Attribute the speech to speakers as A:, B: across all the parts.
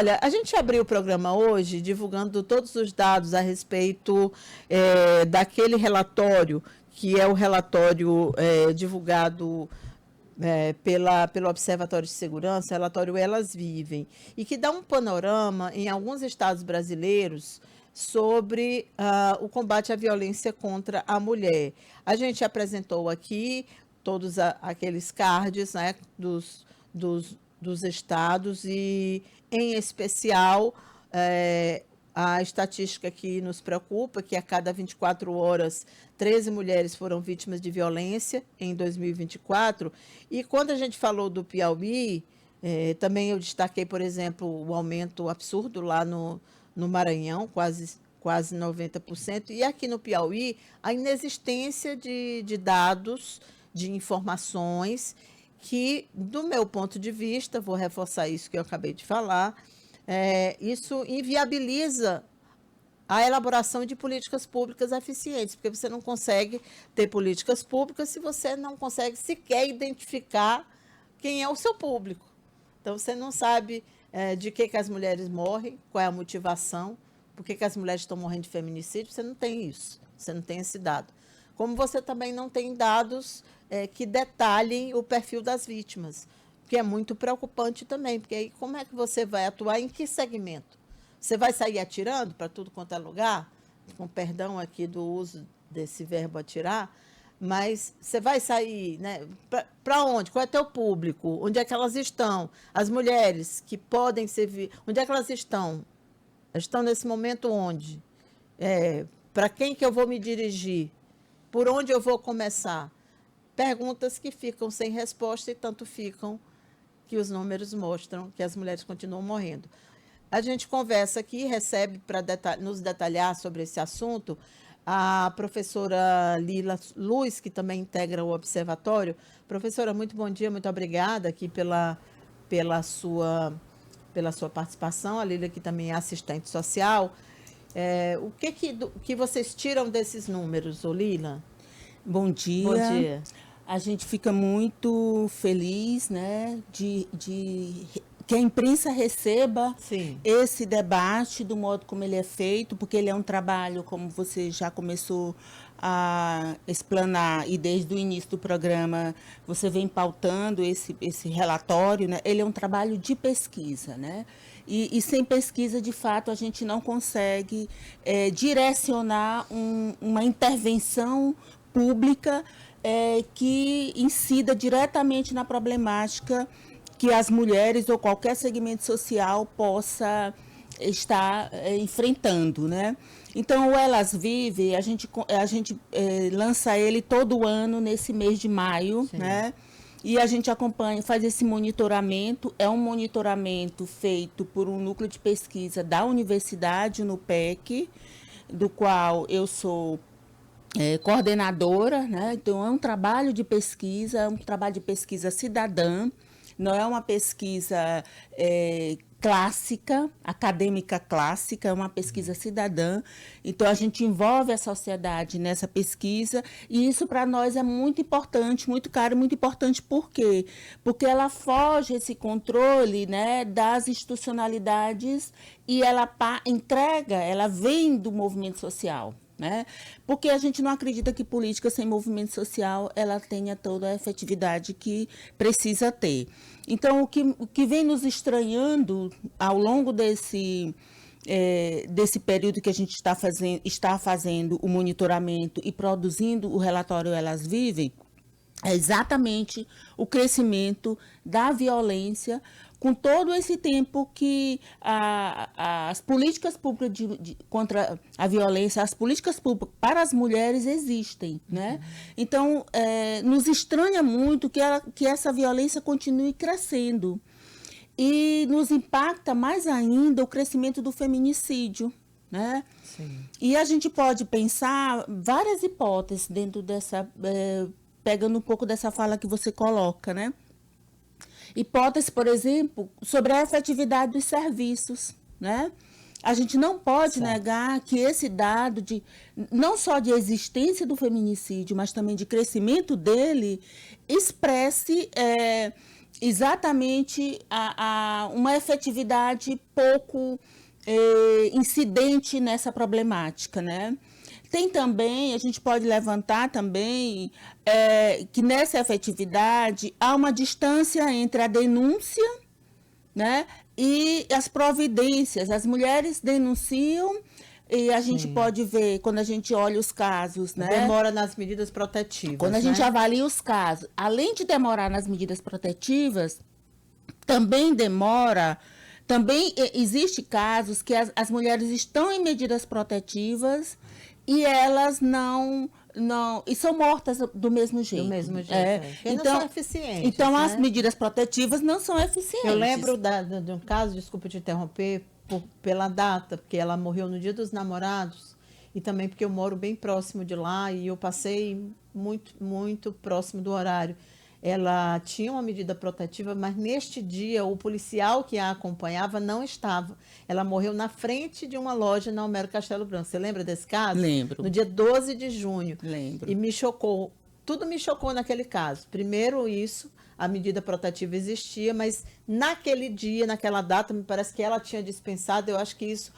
A: Olha, a gente abriu o programa hoje divulgando todos os dados a respeito daquele relatório, que é o relatório divulgado pelo Observatório de Segurança, relatório Elas Vivem, e que dá um panorama em alguns estados brasileiros sobre o combate à violência contra a mulher. A gente apresentou aqui todos aqueles cards, né, dos estados e, em especial, a estatística que nos preocupa, que a cada 24 horas, 13 mulheres foram vítimas de violência em 2024. E quando a gente falou do Piauí, também eu destaquei, por exemplo, o aumento absurdo lá no Maranhão, quase 90%. E aqui no Piauí, a inexistência de dados, de informações, que, do meu ponto de vista, vou reforçar isso que eu acabei de falar, isso inviabiliza a elaboração de políticas públicas eficientes, porque você não consegue ter políticas públicas se você não consegue sequer identificar quem é o seu público. Então, você não sabe de que as mulheres morrem, qual é a motivação, por que as mulheres estão morrendo de feminicídio, você não tem isso, você não tem esse dado. Como você também não tem dados que detalhem o perfil das vítimas, que é muito preocupante também, porque aí como é que você vai atuar, em que segmento? Você vai sair atirando para tudo quanto é lugar? Com perdão aqui do uso desse verbo atirar, mas você vai sair, né? Para onde? Qual é teu público? Onde é que elas estão? As mulheres que podem servir, onde é que elas estão? Elas estão nesse momento onde? Para quem que eu vou me dirigir? Por onde eu vou começar? Perguntas que ficam sem resposta e tanto ficam que os números mostram que as mulheres continuam morrendo. A gente conversa aqui, recebe para nos detalhar sobre esse assunto a professora Lila Luz, que também integra o observatório. Professora, muito bom dia, muito obrigada aqui pela sua participação. A Lila, que também é assistente social. O que vocês tiram desses números, Lila?
B: Bom dia.
A: Bom dia.
B: A gente fica muito feliz, né, de que a imprensa receba esse debate do modo como ele é feito, porque ele é um trabalho, como você já começou a explanar, e desde o início do programa você vem pautando esse relatório, né? Ele é um trabalho de pesquisa, né? E sem pesquisa, de fato, a gente não consegue direcionar uma intervenção pública que incida diretamente na problemática que as mulheres ou qualquer segmento social possa estar enfrentando, né? Então, o Elas Vivem, a gente lança ele todo ano nesse mês de maio, né? E a gente acompanha, faz esse monitoramento. É um monitoramento feito por um núcleo de pesquisa da universidade, no NUPEC, do qual eu sou coordenadora, né? Então, é um trabalho de pesquisa, cidadã, não é uma pesquisa clássica, acadêmica clássica, é uma pesquisa cidadã. Então, a gente envolve a sociedade nessa pesquisa, e isso para nós é muito importante, muito caro, muito importante. Por quê? Porque ela foge esse controle, né, das institucionalidades, e ela vem do movimento social. Né? Porque a gente não acredita que política sem movimento social ela tenha toda a efetividade que precisa ter. Então, o que vem nos estranhando ao longo desse período que a gente está fazendo o monitoramento e produzindo o relatório Elas Vivem, é exatamente o crescimento da violência, com todo esse tempo que as políticas públicas contra a violência, as políticas públicas para as mulheres existem, né? Então, nos estranha muito que essa violência continue crescendo. E nos impacta mais ainda o crescimento do feminicídio, né?
A: Sim.
B: E a gente pode pensar várias hipóteses dentro dessa... pegando um pouco dessa fala que você coloca, né? Hipótese, por exemplo, sobre a efetividade dos serviços, né? A gente não pode negar que esse dado não só de existência do feminicídio, mas também de crescimento dele, expresse exatamente uma efetividade pouco incidente nessa problemática, né? Tem também, a gente pode levantar também, que nessa efetividade há uma distância entre a denúncia, né, e as providências. As mulheres denunciam e a gente pode ver, quando a gente olha os casos, né?
A: Demora nas medidas protetivas.
B: Quando a gente avalia os casos, além de demorar nas medidas protetivas, também demora, também existe casos que as mulheres estão em medidas protetivas e elas não e são mortas do mesmo jeito.
A: Do mesmo jeito. Porque
B: então,
A: não são eficientes.
B: Então,
A: né?
B: As medidas protetivas não são eficientes.
A: Eu lembro de um caso, desculpa te interromper, pela data, porque ela morreu no Dia dos Namorados, e também porque eu moro bem próximo de lá, e eu passei muito, muito próximo do horário. Ela tinha uma medida protetiva, mas neste dia o policial que a acompanhava não estava. Ela morreu na frente de uma loja na Homero Castelo Branco. Você lembra desse caso?
B: Lembro.
A: No dia 12 de junho.
B: Lembro.
A: E me chocou. Tudo me chocou naquele caso. Primeiro isso, a medida protetiva existia, mas naquele dia, naquela data, me parece que ela tinha dispensado. Eu acho que isso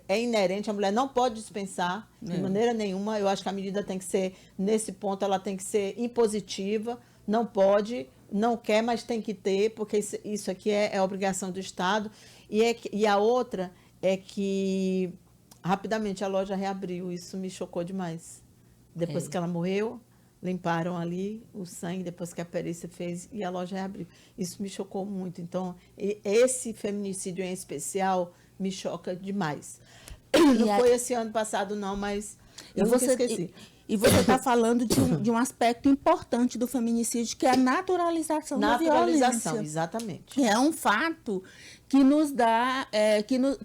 A: é inerente. A mulher não pode dispensar de maneira nenhuma. Eu acho que a medida tem que ser, nesse ponto, ela tem que ser impositiva. Não pode, não quer, mas tem que ter, porque isso aqui é obrigação do Estado. E a outra é que, rapidamente, a loja reabriu. Isso me chocou demais. Depois que ela morreu, limparam ali o sangue, depois que a perícia fez, e a loja reabriu. Isso me chocou muito. Então, esse feminicídio em especial me choca demais. Não foi esse ano passado, não, mas eu nunca esqueci.
B: E você está falando de um aspecto importante do feminicídio, que é a naturalização da violência.
A: Naturalização, exatamente.
B: É um fato que nos dá,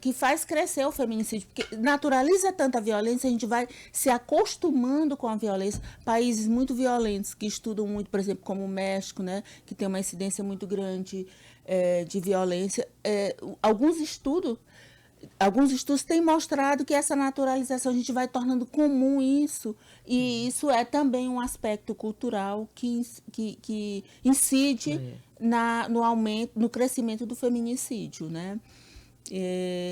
B: que faz crescer o feminicídio, porque naturaliza tanta violência, a gente vai se acostumando com a violência. Países muito violentos, que estudam muito, por exemplo, como o México, né, que tem uma incidência muito grande de violência. Alguns estudos têm mostrado que essa naturalização, a gente vai tornando comum isso, e isso é também um aspecto cultural que incide no aumento, no crescimento do feminicídio, né?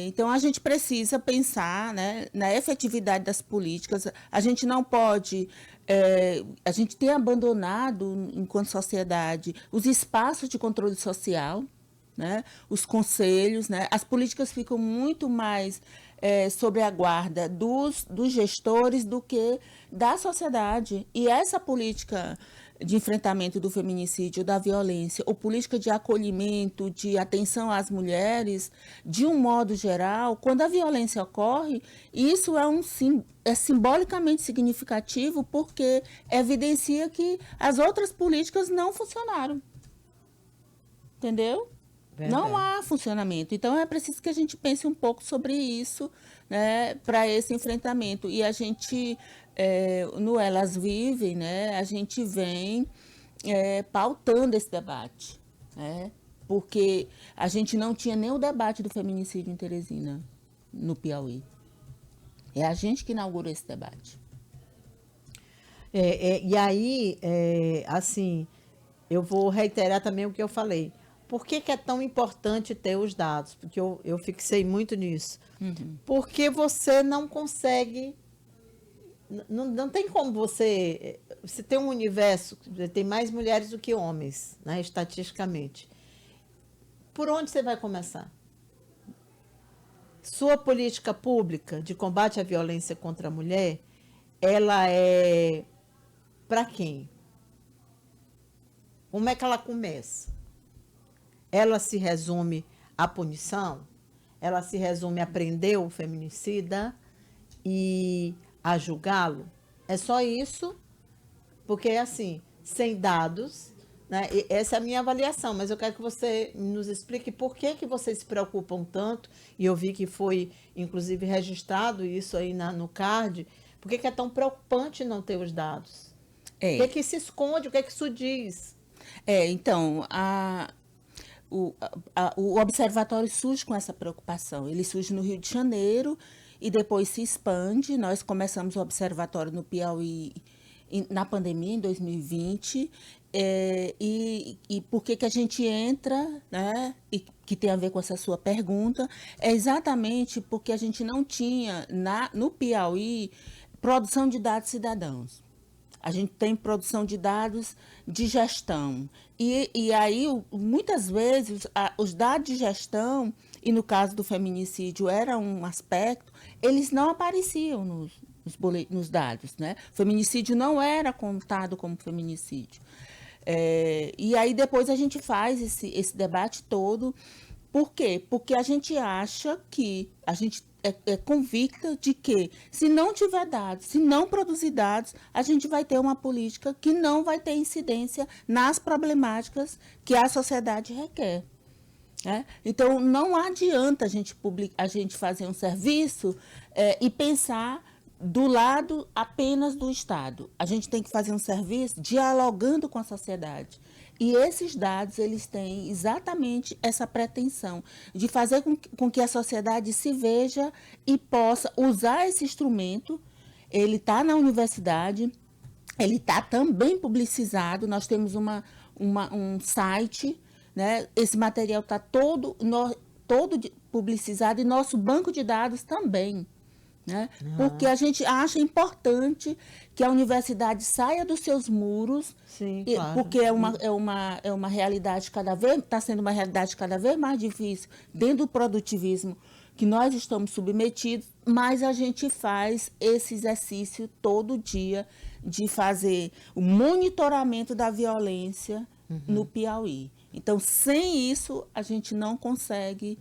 B: Então, a gente precisa pensar, né, na efetividade das políticas. A gente não pode... a gente tem abandonado, enquanto sociedade, os espaços de controle social, né? Os conselhos, né? As políticas ficam muito mais sobre a guarda dos gestores do que da sociedade. E essa política de enfrentamento do feminicídio, da violência, ou política de acolhimento, de atenção às mulheres, de um modo geral, quando a violência ocorre, isso é simbolicamente significativo, porque evidencia que as outras políticas não funcionaram. Entendeu? Verdade. Não há funcionamento. Então, é preciso que a gente pense um pouco sobre isso, né, para esse enfrentamento. E a gente, no Elas Vivem, né, a gente vem pautando esse debate, né, porque a gente não tinha nem o debate do feminicídio em Teresina, no Piauí. É a gente que inaugurou esse debate.
A: E aí, assim, eu vou reiterar também o que eu falei. Por que é tão importante ter os dados? Porque eu fixei muito nisso.
B: Uhum.
A: Porque você não consegue... Não tem como você... Você tem um universo, tem mais mulheres do que homens, né, estatisticamente. Por onde você vai começar? Sua política pública de combate à violência contra a mulher, ela é para quem? Como é que ela começa? Ela se resume à punição? Ela se resume a prender o feminicida e a julgá-lo? É só isso? Porque, assim, sem dados, né? Essa é a minha avaliação, mas eu quero que você nos explique por que vocês se preocupam tanto, e eu vi que foi, inclusive, registrado isso aí no CARD, por que é tão preocupante não ter os dados? O que se esconde? O que isso diz?
B: Então, o observatório surge com essa preocupação. Ele surge no Rio de Janeiro e depois se expande. Nós começamos o observatório no Piauí na pandemia, em 2020, e por que a gente entra, né, e que tem a ver com essa sua pergunta, é exatamente porque a gente não tinha no Piauí produção de dados cidadãos. A gente tem produção de dados de gestão. E aí, muitas vezes, os dados de gestão, e no caso do feminicídio era um aspecto, eles não apareciam nos dados, né? O feminicídio não era contado como feminicídio. E aí depois a gente faz esse debate todo. Por quê? Porque a gente acha que, a gente é convicta de que, se não tiver dados, se não produzir dados, a gente vai ter uma política que não vai ter incidência nas problemáticas que a sociedade requer. Né? Então, não adianta a gente fazer um serviço e pensar do lado apenas do Estado. A gente tem que fazer um serviço dialogando com a sociedade. E esses dados, eles têm exatamente essa pretensão de fazer com que a sociedade se veja e possa usar esse instrumento. Ele está na universidade, ele está também publicizado, nós temos um site, né? Esse material está todo publicizado e nosso banco de dados também. Né? Porque a gente acha importante que a universidade saia dos seus muros.
A: Sim, claro.
B: Porque é uma realidade está sendo uma realidade cada vez mais difícil dentro do produtivismo que nós estamos submetidos, mas a gente faz esse exercício todo dia de fazer o monitoramento da violência no Piauí. Então, sem isso, a gente não consegue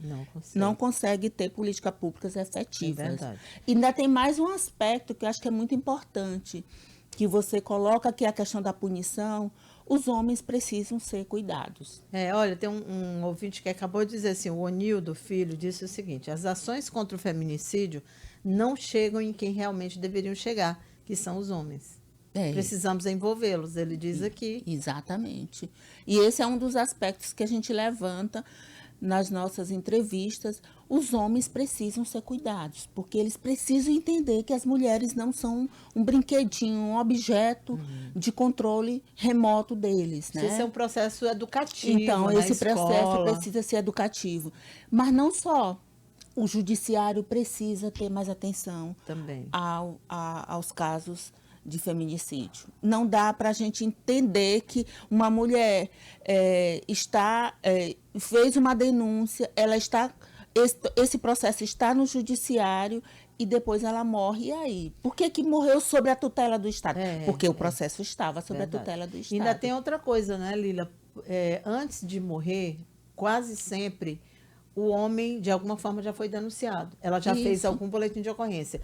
B: ter políticas públicas efetivas.
A: É verdade.
B: E ainda tem mais um aspecto que eu acho que é muito importante, que você coloca, que é a questão da punição. Os homens precisam ser cuidados.
A: Olha, tem um ouvinte que acabou de dizer assim, o Onildo Filho disse o seguinte: as ações contra o feminicídio não chegam em quem realmente deveriam chegar, que são os homens. Precisamos envolvê-los, ele diz aqui.
B: Exatamente. E esse é um dos aspectos que a gente levanta nas nossas entrevistas. Os homens precisam ser cuidados, porque eles precisam entender que as mulheres não são um brinquedinho, um objeto de controle remoto deles. Né?
A: Esse é um processo educativo.
B: Então, esse processo precisa ser educativo. Mas não só. O judiciário precisa ter mais atenção
A: também
B: aos casos de feminicídio. Não dá para a gente entender que uma mulher fez uma denúncia, esse processo está no judiciário e depois ela morre. E aí? Por que morreu sob a tutela do Estado? Porque o processo estava sob a tutela do Estado.
A: Ainda tem outra coisa, né, Lila? Antes de morrer, quase sempre, o homem, de alguma forma, já foi denunciado. Ela já fez algum boletim de ocorrência.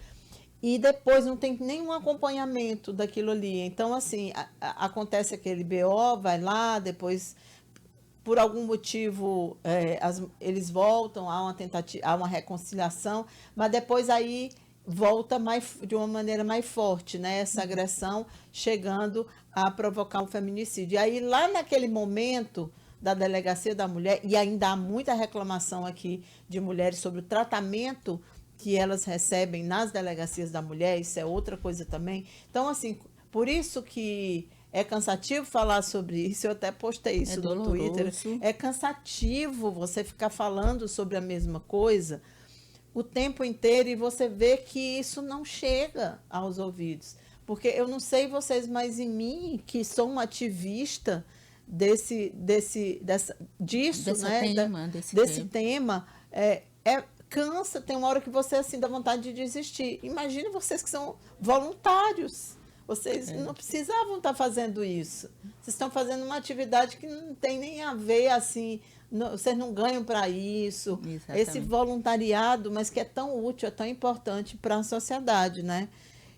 A: E depois não tem nenhum acompanhamento daquilo ali. Então, assim, acontece aquele BO, vai lá, depois, por algum motivo, eles voltam, há uma tentativa, há uma reconciliação, mas depois aí volta de uma maneira mais forte, né? Essa agressão chegando a provocar um feminicídio. E aí, lá naquele momento da delegacia da mulher, e ainda há muita reclamação aqui de mulheres sobre o tratamento que elas recebem nas delegacias da mulher, isso é outra coisa também. Então, assim, por isso que é cansativo falar sobre isso, eu até postei isso no Twitter. É cansativo você ficar falando sobre a mesma coisa o tempo inteiro e você vê que isso não chega aos ouvidos. Porque eu não sei vocês, mas em mim, que sou uma ativista disso, né? Desse tema, cansa, tem uma hora que você assim dá vontade de desistir. Imagine vocês que são voluntários. Vocês não precisavam estar fazendo isso. Vocês estão fazendo uma atividade que não tem nem a ver, assim, vocês não ganham para isso. Exatamente. Esse voluntariado, mas que é tão útil, é tão importante para a sociedade, né?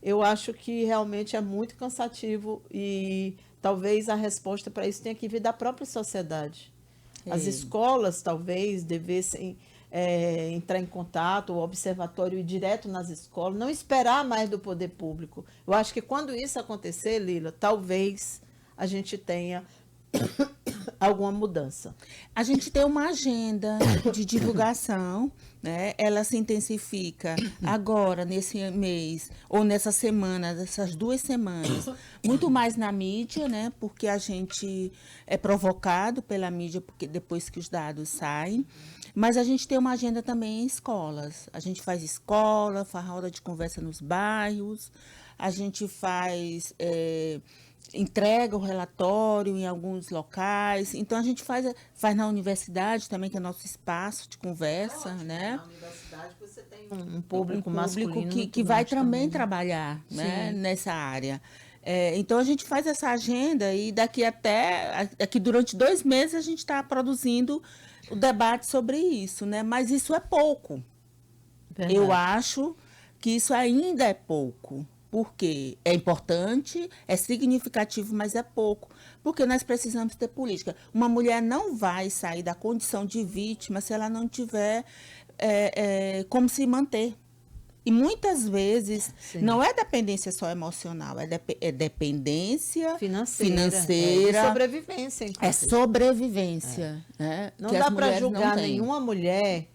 A: Eu acho que realmente é muito cansativo e talvez a resposta para isso tenha que vir da própria sociedade. As escolas talvez devessem entrar em contato, o observatório ir direto nas escolas, não esperar mais do poder público. Eu acho que quando isso acontecer, Lila, talvez a gente tenha alguma mudança?
B: A gente tem uma agenda de divulgação, né? Ela se intensifica agora, nesse mês, ou nessa semana, dessas 2 semanas, muito mais na mídia, né? Porque a gente é provocado pela mídia, porque depois que os dados saem. Mas a gente tem uma agenda também em escolas. A gente faz escola, faz roda de conversa nos bairros, a gente faz... entrega o relatório em alguns locais. Então, a gente faz na universidade também, que é nosso espaço de conversa, né?
A: Na universidade você tem um público masculino
B: que vai também trabalhar, né, nessa área. Então, a gente faz essa agenda e daqui durante 2 meses a gente está produzindo o debate sobre isso, né? Mas isso é pouco.
A: Verdade.
B: Eu acho que isso ainda é pouco. Porque é importante, é significativo, mas é pouco. Porque nós precisamos ter política. Uma mulher não vai sair da condição de vítima se ela não tiver como se manter. E muitas vezes não é dependência só emocional, é dependência financeira.
A: É sobrevivência, inclusive.
B: É sobrevivência. Né?
A: Não dá para julgar nenhuma mulher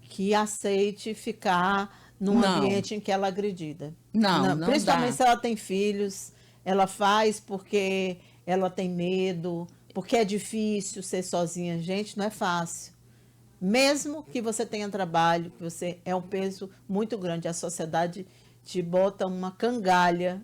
A: que aceite ficar num ambiente em que ela é agredida.
B: Não
A: principalmente
B: dá.
A: se ela tem filhos, ela faz porque ela tem medo, porque é difícil ser sozinha. Gente, não é fácil. Mesmo que você tenha trabalho, que você é um peso muito grande, a sociedade te bota uma cangalha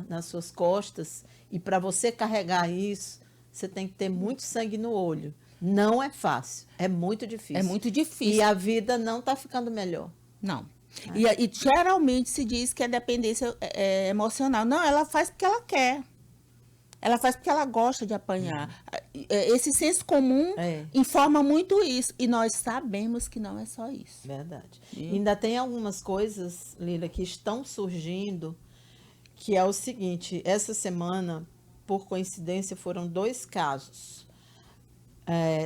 A: nas suas costas, e para você carregar isso, você tem que ter muito sangue no olho. Não é fácil, é muito difícil.
B: É muito difícil.
A: E a vida não está ficando melhor.
B: Não. E geralmente se diz que a dependência é emocional. Não, ela faz porque ela quer. Ela faz porque ela gosta de apanhar. Esse senso comum informa muito isso. E nós sabemos que não é só isso.
A: Verdade. Ainda tem algumas coisas, Lila, que estão surgindo, que é o seguinte: essa semana, por coincidência, foram 2 casos.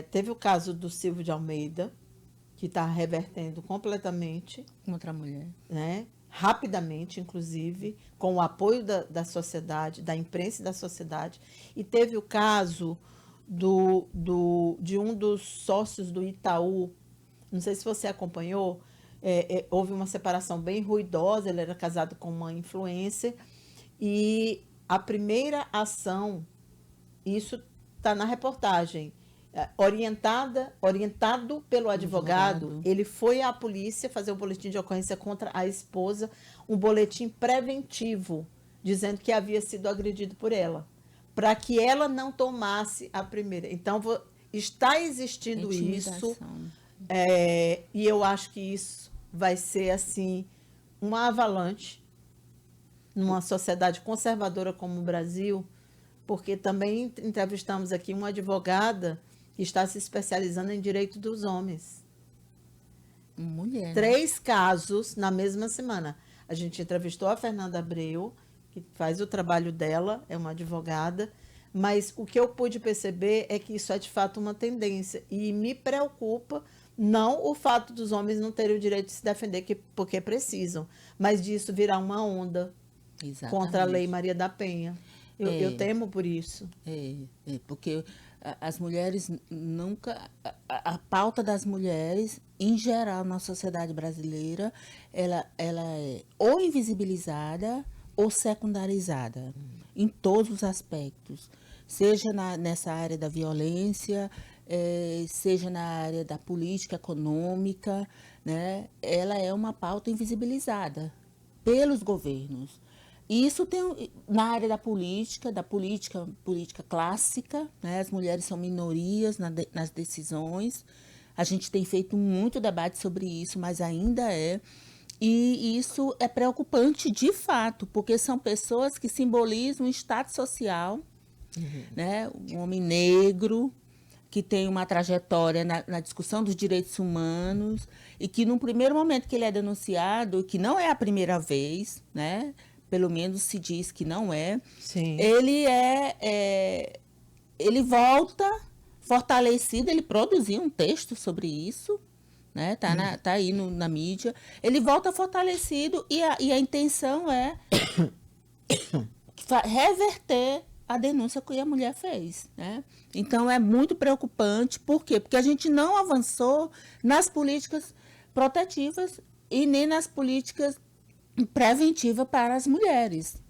A: Teve o caso do Silvio de Almeida, que está revertendo completamente.
B: Contra a mulher.
A: Né? Rapidamente, inclusive, com o apoio da sociedade, da imprensa e da sociedade. E teve o caso de um dos sócios do Itaú, não sei se você acompanhou, houve uma separação bem ruidosa, ele era casado com uma influencer, e a primeira ação, isso está na reportagem, orientado pelo advogado, ele foi à polícia fazer um boletim de ocorrência contra a esposa, um boletim preventivo, dizendo que havia sido agredido por ela, para que ela não tomasse a primeira. Então, está existindo isso, e eu acho que isso vai ser, assim, uma avalanche numa sociedade conservadora como o Brasil, porque também entrevistamos aqui uma advogada que está se especializando em direito dos homens.
B: Mulher.
A: 3 casos na mesma semana. A gente entrevistou a Fernanda Abreu, que faz o trabalho dela, é uma advogada, mas o que eu pude perceber é que isso é de fato uma tendência. E me preocupa não o fato dos homens não terem o direito de se defender, porque precisam, mas disso virar uma onda. Exatamente. Contra a Lei Maria da Penha. Eu temo por isso.
B: Porque as mulheres nunca... A pauta das mulheres, em geral, na sociedade brasileira, ela é ou invisibilizada ou secundarizada, em todos os aspectos. Seja nessa área da violência, seja na área da política econômica, né? Ela é uma pauta invisibilizada pelos governos. E isso tem na área da política clássica, né? As mulheres são minorias nas decisões. A gente tem feito muito debate sobre isso, mas ainda é. E isso é preocupante de fato, porque são pessoas que simbolizam um status social, né? Um homem negro, que tem uma trajetória na discussão dos direitos humanos, e que, num primeiro momento que ele é denunciado, que não é a primeira vez, né? Pelo menos se diz que não é.
A: Sim.
B: Ele volta fortalecido, ele produziu um texto sobre isso, né? Tá aí na mídia. Ele volta fortalecido e a intenção é reverter a denúncia que a mulher fez, né? Então, é muito preocupante. Por quê? Porque a gente não avançou nas políticas protetivas e nem nas políticas preventivas para as mulheres,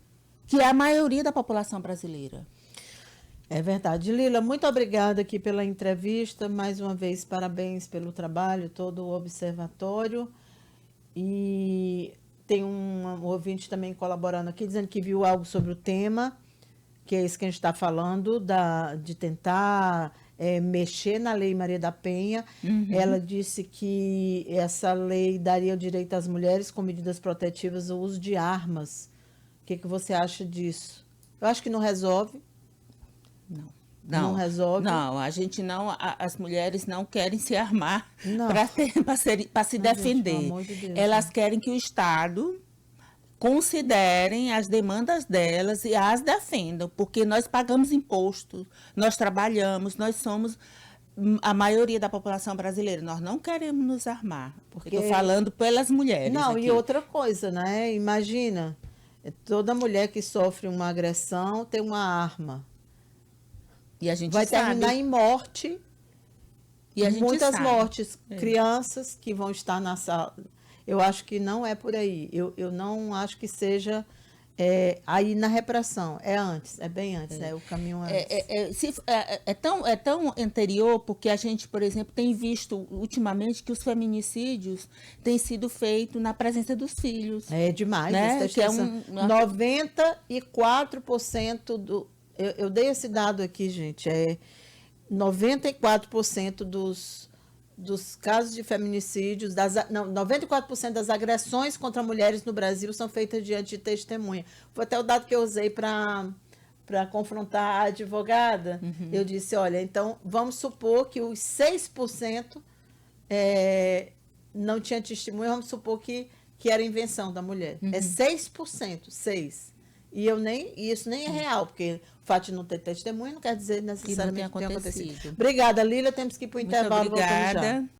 B: que é a maioria da população brasileira.
A: É verdade. Lila, muito obrigada aqui pela entrevista. Mais uma vez, parabéns pelo trabalho, todo o observatório. E tem um ouvinte também colaborando aqui, dizendo que viu algo sobre o tema, que é isso que a gente está falando, de tentar mexer na Lei Maria da Penha. Ela disse que essa lei daria o direito às mulheres, com medidas protetivas, o uso de armas. O que você acha disso? Eu acho que não resolve. Não resolve.
B: Não, a gente não, as mulheres não querem se armar para se defender.
A: Gente, pelo amor de Deus,
B: elas querem que o Estado considerem as demandas delas e as defendam, porque nós pagamos imposto, nós trabalhamos, nós somos a maioria da população brasileira. Nós não queremos nos armar, porque estou falando pelas mulheres.
A: Não,
B: aqui.
A: E outra coisa, né? Imagina, toda mulher que sofre uma agressão tem uma arma.
B: E a gente
A: vai
B: sabe.
A: terminar em morte.
B: E a gente
A: muitas
B: sabe.
A: mortes. Crianças que vão estar na sala. Eu acho que não é por aí. Eu não acho que seja aí na repressão. É antes, é bem antes, né? O caminho antes.
B: É tão anterior, porque a gente, por exemplo, tem visto ultimamente que os feminicídios têm sido feitos na presença dos filhos.
A: É demais.
B: Né? Que é
A: 94% do... Eu dei esse dado aqui, gente. 94% dos casos de feminicídios, 94% das agressões contra mulheres no Brasil são feitas diante de testemunha. Foi até o dado que eu usei para confrontar a advogada. Eu disse, olha, então vamos supor que os 6% não tinha testemunha, vamos supor que era invenção da mulher. É 6%, 6%. E isso nem é real, porque o fato de não ter testemunha não quer dizer necessariamente que tenha acontecido. Obrigada, Lília. Temos que ir para o intervalo.
B: Muito obrigada.